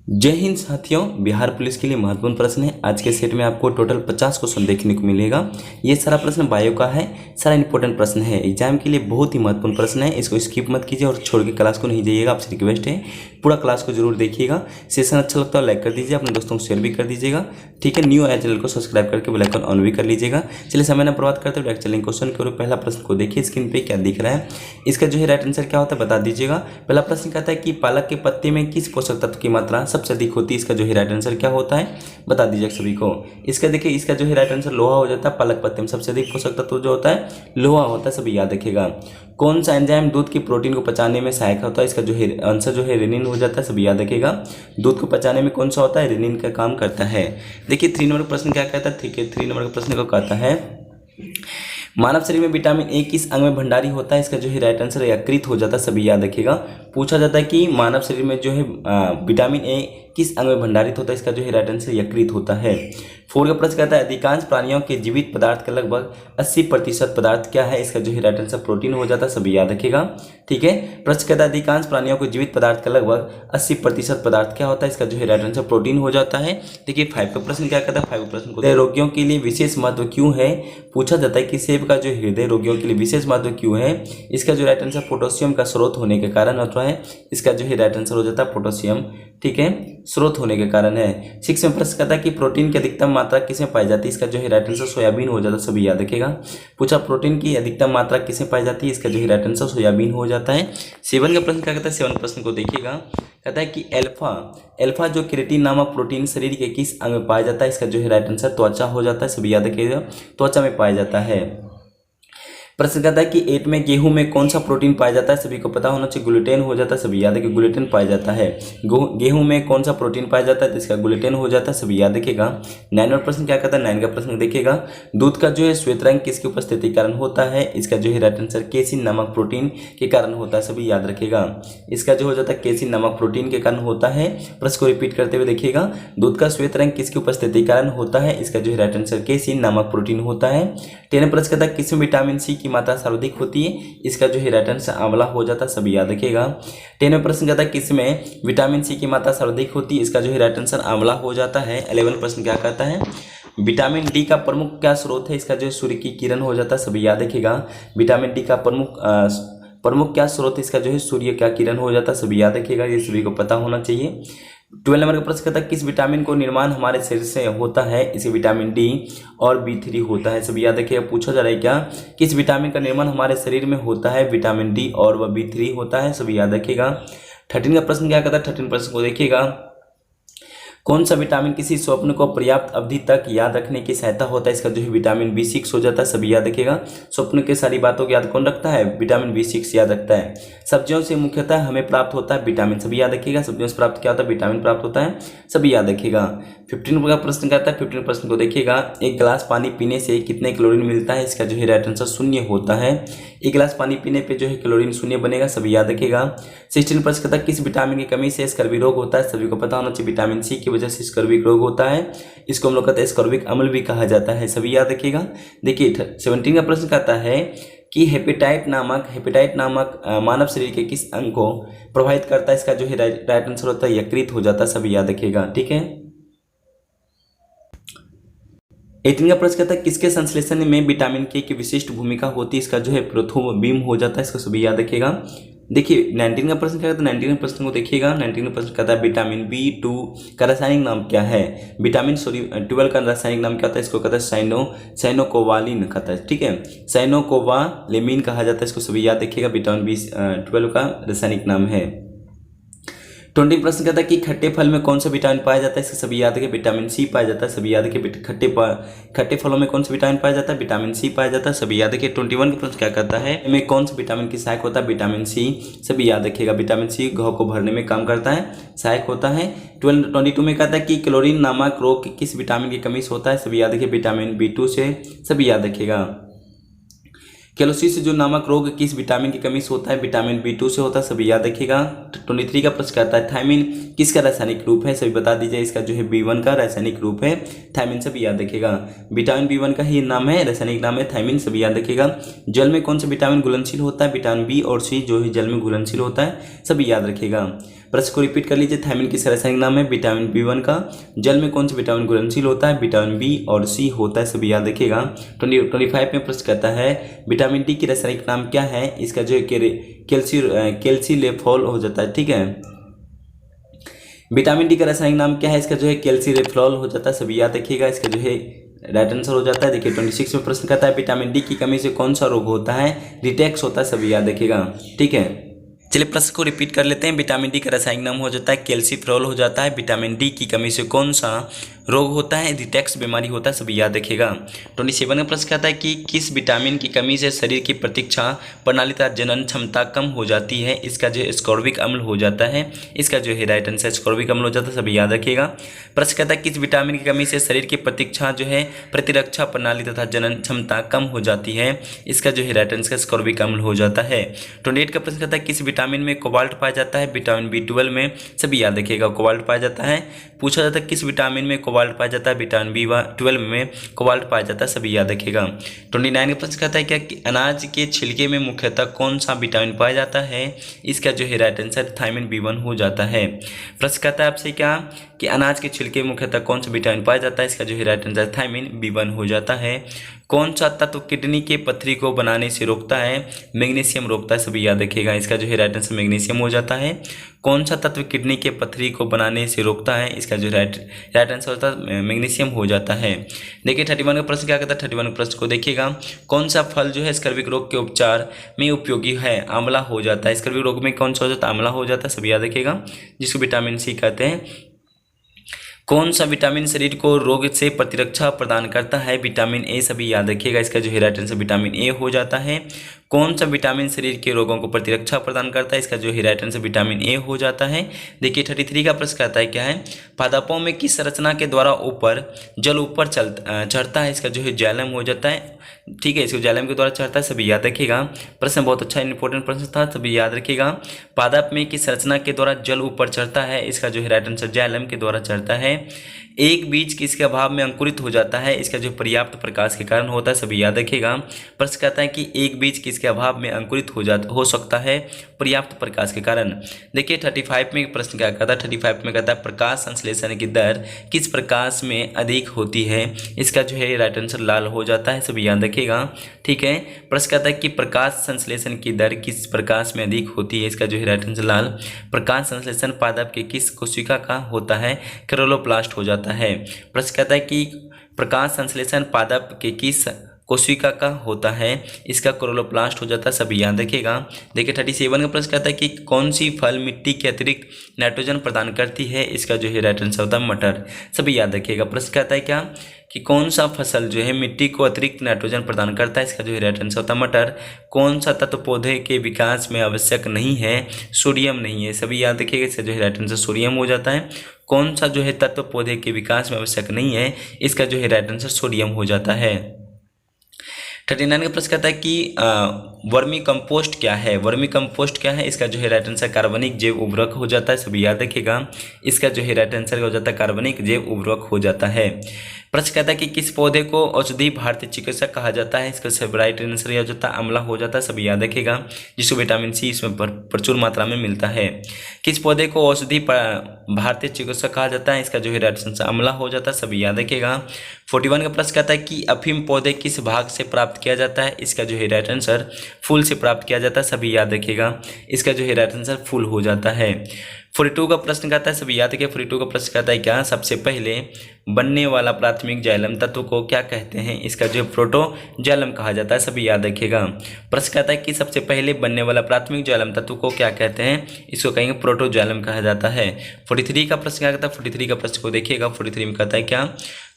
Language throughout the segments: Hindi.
जय हिंद साथियों। बिहार पुलिस के लिए महत्वपूर्ण प्रश्न है। आज के सेट में आपको टोटल 50 क्वेश्चन देखने को मिलेगा। ये सारा प्रश्न बायो का है, सारा इंपॉर्टेंट प्रश्न है, एग्जाम के लिए बहुत ही महत्वपूर्ण प्रश्न है। इसको स्किप मत कीजिए और छोड़ के क्लास को नहीं जाइएगा, आपसे रिक्वेस्ट है पूरा क्लास को जरूर देखिएगा। सेशन अच्छा लगता है लाइक कर दीजिए, अपने दोस्तों को शेयर भी कर दीजिएगा, ठीक है। न्यू आए चैनल को सब्सक्राइब करके बेल आइकन ऑन भी कर लीजिएगा। चलिए समय न बर्बाद करते हुए डायरेक्ट चलेंगे क्वेश्चन की ओर। पहला प्रश्न को देखिए, स्क्रीन पे क्या दिख रहा है, इसका जो है राइट आंसर क्या होता है बता दीजिएगा। पहला प्रश्न कहता है कि पालक के पत्ते में किस पोषक तत्व की मात्रा सबसे अधिक होती है, इसका जो है राइट आंसर क्या होता है बता दीजिए सभी को। इसका देखिए, इसका जो है राइट आंसर लोहा हो जाता है। पालक पत्ते में सबसे अधिक पोषक तत्व जो होता है लोहा होता है, सभी याद रखिएगा। कौन सा एंजाइम दूध की प्रोटीन को पचाने में सहायक होता है, इसका जो है आंसर जो है रेनिन हो जाता है, सभी याद रखिएगा। दूध को पचाने में कौन सा होता है, रेनिन का काम करता है। देखिए 3 नंबर का प्रश्न क्या कहता है, ठीक है 3 नंबर का प्रश्न को कहता है मानव शरीर में विटामिन ए किस अंग में भंडारी होता है, इसका जो है राइट आंसर यकृत हो जाता है, सभी याद रखिएगा। पूछा जाता है कि मानव शरीर में जो है विटामिन ए किस अंग में भंडारित होता है, इसका जो है राइट आंसर यकृत होता है। 4 का प्रश्न कहता है अधिकांश प्राणियों के जीवित पदार्थ का लगभग 80% पदार्थ क्या है, इसका जो है राइट आंसर प्रोटीन हो जाता है, सभी याद रखिएगा, ठीक है। प्रश्न कहता है अधिकांश प्राणियों के जीवित पदार्थ का लगभग 80% पदार्थ क्या होता है, इसका जो है राइट आंसर प्रोटीन हो जाता है। देखिए 5 का प्रश्न क्या कहता है, 5 प्रश्न को रोगियों के लिए विशेष महत्व क्यों है। पूछा जाता है कि सेब का जो हृदय रोगियों के लिए विशेष महत्व क्यों है, इसका जो राइट आंसर पोटेशियम का स्रोत होने के कारण होता है, इसका जो है राइट आंसर हो जाता है पोटेशियम, ठीक है, स्रोत होने के कारण है। 6 में प्रश्न कहता है कि प्रोटीन की अधिकतम मात्रा किसमें पाई जाती है, इसका जो है राइट आंसर सोयाबीन हो जाता है, सभी याद रखिएगा। पूछा प्रोटीन की अधिकतम मात्रा किसमें पाई जाती है, इसका जो है राइट आंसर सोयाबीन हो जाता है। 7 का प्रश्न क्या कहता है, 7 प्रश्न को देखिएगा, कहता है कि एल्फा जो केराटिन नामक प्रोटीन शरीर के किस अंग में पाया जाता है, इसका जो है राइट आंसर त्वचा हो जाता है, सभी याद रखिएगा, त्वचा में पाया जाता है। प्रश्न कहता है कि 8 में गेहूं में कौन सा प्रोटीन पाया जाता है, सभी को पता होना चाहिए, ग्लूटेन हो जाता है, सभी याद रखिए ग्लूटेन पाया जाता है। गेहूं में कौन सा प्रोटीन पाया जाता है, तो इसका ग्लूटेन हो जाता है, सभी याद रखिएगा। 9 प्रश्न क्या कहता है, 9 का प्रश्न देखिएगा, दूध का जो है श्वेत रंग किसकी उपस्थिति के कारण होता है, इसका जो है राइट आंसर केसिन नामक प्रोटीन के कारण होता है, सभी याद रखिएगा। इसका जो हो जाता है केसिन नामक प्रोटीन के कारण होता है। प्रश्न को रिपीट करते हुए देखिएगा, दूध का श्वेत रंग किसकी उपस्थिति के कारण होता है, इसका जो है राइट आंसर केसिन नामक प्रोटीन होता है। 10 प्रश्न कहता है किसमें विटामिन सी की मात्रा सर्वाधिक होती है, इसका जो है राइट आंसर आंवला हो जाता है, सभी याद रखिएगा। 10 प्रश्न कहता है किसमें विटामिन सी की मात्रा सर्वाधिक होती है, इसका जो है राइट आंसर आंवला हो जाता है। 11 प्रश्न क्या कहता है विटामिन डी का प्रमुख क्या स्रोत है, इसका जो है सूर्य की किरण हो जाता है, सभी याद रखिएगा। विटामिन डी का प्रमुख क्या स्रोत है, इसका जो है सूर्य का किरण हो जाता है, सभी याद रखिएगा, ये सभी को पता होना चाहिए। 12 नंबर का प्रश्न कहता है किस विटामिन को निर्माण हमारे शरीर से होता है, इसे विटामिन डी और B3 होता है, सभी याद रखिएगा। पूछा जा रहा है क्या किस विटामिन का निर्माण हमारे शरीर में होता है, विटामिन डी और वह B3 होता है, सभी याद रखिएगा। 13 का प्रश्न क्या कहता है, 13 प्रश्न को देखिएगा, कौन सा विटामिन किसी स्वप्न को पर्याप्त अवधि तक याद रखने की सहायता होता है, इसका जो है विटामिन B6 हो जाता है, सभी याद रखिएगा। स्वप्न के सारी बातों को याद कौन रखता है, विटामिन B6 याद रखता है। सब्जियों से मुख्यतः हमें प्राप्त होता है विटामिन, सभी याद रखिएगा, सब्जियों से प्राप्त क्या होता है विटामिन प्राप्त होता है, सभी याद रखिएगा। 15 का प्रश्न कहता है, 15 प्रश्न को देखिएगा, एक गिलास पानी पीने से कितने कैलोरी मिलता है, इसका जो है राइट आंसर 0 होता है। एक गिलास पानी पीने पे जो है कैलोरी 0 बनेगा, सभी याद रखिएगा। 16 प्रश्न कहता है किस विटामिन की कमी से स्कर्वी रोग होता है, सभी को पता होना चाहिए, विटामिन सी की वजह से स्कर्विक रोग होता है, इसको हम लोग कहते हैं स्कर्विक अम्ल भी कहा जाता है, सभी याद रखिएगा। देखिए 17 का प्रश्न कहता है कि हेपेटाइट नामक मानव शरीर के किस अंग को प्रभावित करता है, इसका जो है राइट आंसर होता है यकृत हो जाता है, सभी याद रखिएगा, ठीक है। 18 का प्रश्न कहता है किसके संश्लेषण में विटामिन के की विशिष्ट भूमिका होती है, इसका जो है प्रोथोबीम हो जाता है, इसको सभी याद रखिएगा। देखिए 19 का प्रश्न क्या कहता है, 19 प्रश्न को देखिएगा, 19 प्रश्न कहता है विटामिन B2 का रासायनिक नाम क्या है, विटामिन 12 का रासायनिक नाम क्या होता है, इसको कहता है साइनोकोवालिन कहता है, ठीक है, साइनोकोवालेमिन कहा जाता है, इसको सभी याद रखिएगा, विटामिन B12 का रासायनिक नाम है। 20 प्रश्न कहता है कि खट्टे फल में कौन सा विटामिन पाया जाता है, इसका सभी याद रखिए, विटामिन सी पाया जाता है, सभी याद रखिए। खट्टे फलों में कौन सा विटामिन पाया जाता है, विटामिन सी पाया जाता है, सभी याद रखिए। 21 का प्रश्न क्या कहता है में कौन सा विटामिन की सहायक होता है, विटामिन सी, सभी याद रखिएगा, विटामिन सी घाव को भरने में काम करता है, सहायक होता है। 22 में कहता है कि क्लोरीन नामक रोग किस विटामिन की कमी से होता है, सभी याद रखिए, विटामिन B2 से, सभी याद रखिएगा। कैलोसिस जो नामक रोग किस विटामिन की कमी से होता है, विटामिन B2 से होता है, सभी याद रखिएगा। 23 का प्रश्न कहता है थायमिन किसका रासायनिक रूप है, सभी बता दीजिए, इसका जो है B1 का रासायनिक रूप है थायमिन, सभी याद रखिएगा। विटामिन B1 का ही नाम है, रासायनिक नाम है थायमिन, सभी याद रखिएगा। जल में कौन सा विटामिन घुलनशील होता है, विटामिन B और C जो है जल में घुलनशील होता है, सभी याद रखिएगा। प्रश्न को रिपीट कर लीजिए। थायमिन किस रासायनिक नाम है? विटामिन B1 का। जल में कौन सा विटामिन घुलनशील होता है? विटामिन बी और सी होता है, सभी याद रखिएगा। 25 में प्रश्न कहता है विटामिन डी की रासायनिक नाम क्या है? इसका जो है कैल्सिलेफॉल हो जाता है, ठीक है। विटामिन डी का रासायनिक नाम क्या है? इसका जो है कैल्सिलेफॉल हो जाता है, सभी याद रखिएगा। इसका जो है राइट आंसर हो जाता है। देखिए 26 में प्रश्न कहता है विटामिन डी की कमी से कौन सा रोग होता है? रिटेक्स होता है, सभी याद रखिएगा, ठीक है। चलिए प्रश्न को रिपीट कर लेते हैं। विटामिन डी का रासायनिक नाम हो जाता है कैल्सिफेरॉल हो जाता है। विटामिन डी की कमी से कौन सा रोग होता है? रिटेक्स बीमारी होता है, सभी याद रखिएगा। 27 का प्रश्न कहता है कि किस विटामिन की कमी से शरीर की प्रतीक्षा प्रणाली तथा जनन क्षमता कम हो जाती है? इसका जो एस्कॉर्बिक अम्ल हो जाता है। इसका जो है राइट आंसर एस्कॉर्बिक अम्ल हो जाता है, सभी याद रखिएगा। प्रश्न कहता है किस विटामिन की कमी से शरीर की प्रतीक्षा जो है प्रतिरक्षा प्रणाली तथा जनन क्षमता कम हो जाती है? इसका जो है राइट आंसर एस्कॉर्बिक अम्ल हो जाता है। 28 का प्रश्न कहता है किस विटामिन में कोबाल्ट पाया जाता है? विटामिन B12 में, सभी याद रखिएगा कोबाल्ट पाया जाता है। पूछा जाता है किस विटामिन में कोबाल्ट पाया जाता है? विटामिन B12 में कोबाल्ट पाया जाता है, सभी याद रखिएगा। 29 का प्रश्न कहता है क्या कि अनाज के छिलके में मुख्यतः कौन सा विटामिन पाया जाता है? इसका जो है राइट आंसर थायमिन B1 हो जाता है। प्रश्न कहता है आपसे क्या कि अनाज के छिलके में मुख्यतः कौन सा विटामिन पाया जाता है? इसका जो है राइट आंसर थायमिन B1 हो जाता है। कौन सा तत्व किडनी के पत्थरी को बनाने से रोकता है? मैग्नीशियम रोकता है, सभी याद रखिएगा। इसका जो है राइट आंसर मैग्नीशियम हो जाता है। कौन सा तत्व किडनी के पत्थरी को बनाने से रोकता है? इसका जो राइट आंसर होता है मैग्नीशियम हो जाता है। देखिए 31 का प्रश्न क्या कहता है? 31 प्रश्न को देखिएगा। कौन सा फल जो है स्कर्विक रोग के उपचार में उपयोगी है? आंवला हो जाता है। स्कर्विक रोग में कौन सा हो जाता है? आंवला हो जाता है, सभी याद रखिएगा, जिसको विटामिन सी कहते हैं। कौन सा विटामिन शरीर को रोग से प्रतिरक्षा प्रदान करता है? विटामिन ए, सभी याद रखिएगा। इसका जो है राइट आंसर विटामिन ए हो जाता है। कौन सा विटामिन शरीर के रोगों को प्रतिरक्षा प्रदान करता है? इसका जो है राइट आंसर विटामिन ए हो जाता है। देखिए 33 का प्रश्न कहता है क्या है? पादपों में किस संरचना के द्वारा जल ऊपर चढ़ता है? इसका जो है जाइलम हो जाता है, ठीक है। इसको जाइलम के द्वारा चढ़ता है, सभी याद रखिएगा। प्रश्न बहुत अच्छा इंपॉर्टेंट प्रश्न था, सभी याद रखिएगा। पादप में किस संरचना के द्वारा जल ऊपर चढ़ता है? इसका जो है राइट आंसर जाइलम के द्वारा चढ़ता है। एक बीज किसके अभाव में अंकुरित हो जाता है? इसका जो पर्याप्त प्रकाश के कारण होता है, सभी याद रखिएगा। प्रश्न कहता है कि एक बीज किसके अभाव में अंकुरित हो सकता है? पर्याप्त प्रकाश के कारण। देखिए 35 में प्रश्न क्या कहता है? 35 में कहता है प्रकाश संश्लेषण की दर किस प्रकाश में अधिक होती है? इसका जो है राइट आंसर लाल हो जाता है, सभी याद रखिएगा, ठीक है। प्रश्न कहता है कि प्रकाश संश्लेषण की दर किस प्रकाश में अधिक होती है? इसका जो है राइट आंसर लाल। प्रकाश संश्लेषण पादप के किस कोशिका का होता है? क्लोरोप्लास्ट हो जाता है। प्रश्न कहता है कि प्रकाश संश्लेषण पादप के किस कोशिका का होता है? इसका क्लोरोप्लास्ट हो जाता है, सभी याद रखिएगा। देखिए 37 का प्रश्न कहता है कि कौन सी फल मिट्टी के अतिरिक्त नाइट्रोजन प्रदान करती है? इसका जो है राइट आंसर होता है मटर, सभी याद रखिएगा। प्रश्न कहता है क्या कि कौन सा फसल जो है मिट्टी को अतिरिक्त नाइट्रोजन प्रदान करता है? इसका जो है राइट आंसर होता है मटर। कौन सा तत्व पौधे के विकास में आवश्यक नहीं है? सोडियम नहीं है, सभी याद रखिएगा। इसका जो है राइट आंसर सोडियम हो जाता है। कौन सा जो है तत्व पौधे के विकास में आवश्यक नहीं है? इसका जो है राइट आंसर सोडियम हो जाता है। 39 का प्रश्न कहता है कि वर्मी कंपोस्ट क्या है? वर्मी कंपोस्ट क्या है? इसका जो है राइट आंसर कार्बनिक जैव उर्वरक हो जाता है, सभी याद रखिएगा। इसका जो है राइट आंसर हो जाता है कार्बनिक जैव उर्वरक हो जाता है। प्रश्न कहता है कि किस पौधे को औषधि भारतीय चिकित्सक कहा जाता है? इसका राइट आंसर हो जाता है आंवला हो जाता है, सभी याद रखिएगा, जिसको विटामिन सी इसमें प्रचुर मात्रा में मिलता है। किस पौधे को औषधि भारतीय चिकित्सक कहा जाता है? इसका जो है राइट आंसर आंवला हो जाता है, सभी याद रखिएगा। 41 का प्रश्न कहता है कि अफीम पौधे किस भाग से प्राप्त किया जाता है? इसका जो है राइट आंसर फूल से प्राप्त किया जाता है, सभी याद रखिएगा। इसका जो है राइट आंसर फूल हो जाता है। 42 का प्रश्न कहता है, सभी याद रखिए। 42 का प्रश्न कहता है क्या सबसे पहले बनने वाला प्राथमिक जाइलम तत्व को क्या कहते हैं? इसका जो है प्रोटोजाइलम कहा जाता है, सभी याद रखिएगा। प्रश्न कहता है कि सबसे पहले बनने वाला प्राथमिक जाइलम तत्व को क्या कहते हैं? इसको कहेंगे प्रोटोजाइलम कहा जाता है। 43 का प्रश्न क्या कहता है? 43 का प्रश्न को देखिएगा। 43 में कहता है क्या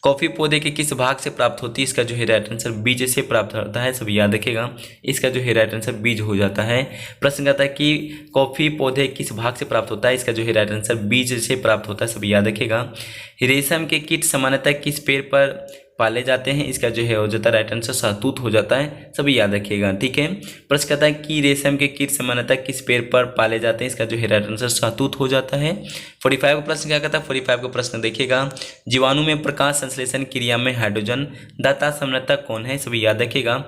कॉफी पौधे के किस भाग से प्राप्त होती है? इसका जो है राइट आंसर बीज से प्राप्त होता है, सभी याद रखिएगा। इसका जो है राइट आंसर बीज हो जाता है। प्रश्न कहता है कि कॉफी पौधे किस भाग से प्राप्त होता है? इसका जो है राइट आंसर बीज से प्राप्त होता है, सभी याद रखिएगा। रेशम के कीट सामान्यतः किस पेड़ पर पाले जाते हैं? इसका जो है हो जाता है राइट आंसर शहतूत हो जाता है, सभी याद रखिएगा, ठीक है। प्रश्न कहता है कि रेशम के कीट सामान्यतः किस पेड़ पर पाले जाते हैं? इसका जो है राइट आंसर शहतूत हो जाता है। 45 का प्रश्न क्या कहता है? 45 का प्रश्न देखिएगा। जीवाणु में प्रकाश संश्लेषण क्रिया में हाइड्रोजन दाता सामान्यतः कौन है? सभी याद रखिएगा।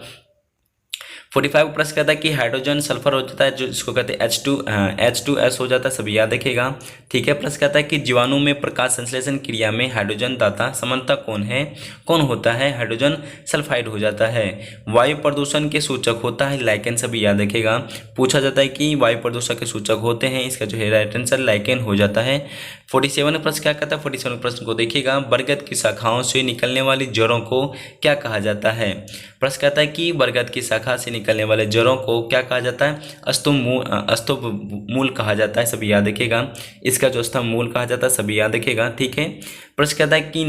45 प्रश्न कहता है कि हाइड्रोजन सल्फर हो जाता है जो इसको कहते हैं H2S हो जाता है, सभी याद रखिएगा। ठीक है। प्रश्न कहता है कि जीवाणु में प्रकाश संश्लेषण क्रिया में हाइड्रोजन दाता समानता कौन होता है? हाइड्रोजन सल्फाइड हो जाता है। वायु प्रदूषण के सूचक होता है लाइकेन, सभी याद रखिएगा। पूछा जाता है कि वायु प्रदूषण के सूचक होते हैं, इसका जो है राइट आंसर लाइकेन हो जाता है। 47 प्रश्न क्या कहता है? 47 प्रश्न को देखिएगा, बरगद की शाखाओं से निकलने वाली जड़ों को क्या कहा जाता है? प्रश्न कहता है कि बरगद की शाखा से निकलने वाले जड़ों को क्या कहा जाता है? स्तंभ मूल कहा जाता है, सभी याद रखिएगा। इसका जो स्तंभ मूल कहा जाता है, सभी याद रखिएगा। ठीक है। प्रश्न कहता है कि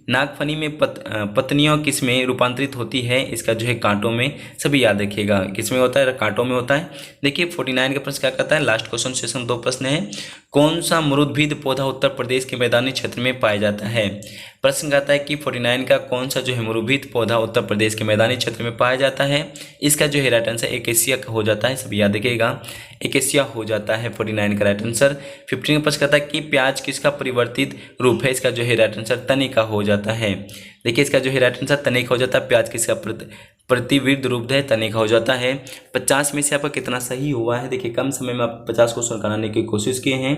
नागफनी में पत्नियों किस में रूपांतरित होती है? इसका जो है कांटों में, सभी याद रखिएगा। किस में होता है? कांटों में होता है। देखिए 49 का प्रश्न क्या कहता है? लास्ट क्वेश्चन सेशन 2 प्रश्न है। कौन सा मरुद्भिद पौधा उत्तर प्रदेश के मैदानी क्षेत्र में पाया जाता है? प्रश्न कहता है कि 49 का कौन सा जो है मरुद्भिद पौधा उत्तर प्रदेश के मैदानी क्षेत्र में पाया जाता है? इसका जो है राइट आंसर एकेसिया हो जाता है, सभी याद रखिएगा। एकेसिया हो जाता है 49 का राइट आंसर। 15 का प्रश्न कहता है कि प्याज किसका परिवर्तित रूप है? इसका जो है राइट आंसर तनिका हो जाता है। देखिए इसका जो है राइट आंसर तनिका हो जाता है। प्याज किसका प्रतिविरुद्ध रूप है? तनिका हो जाता है। 50 में से आपका कितना सही हुआ है? देखिए कम समय में आप 50 क्वेश्चन कराने की कोशिश किए हैं।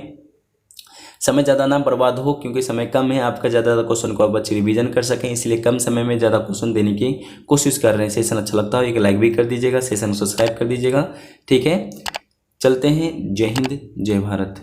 समय ज़्यादा ना बर्बाद हो, क्योंकि समय कम है, आपका ज़्यादा क्वेश्चन को आप अच्छी रिवीजन कर सकें, इसलिए कम समय में ज़्यादा क्वेश्चन देने की कोशिश कर रहे हैं। सेशन अच्छा लगता हो एक लाइक भी कर दीजिएगा, सेशन को सब्सक्राइब कर दीजिएगा। ठीक है, चलते हैं। जय हिंद, जय भारत।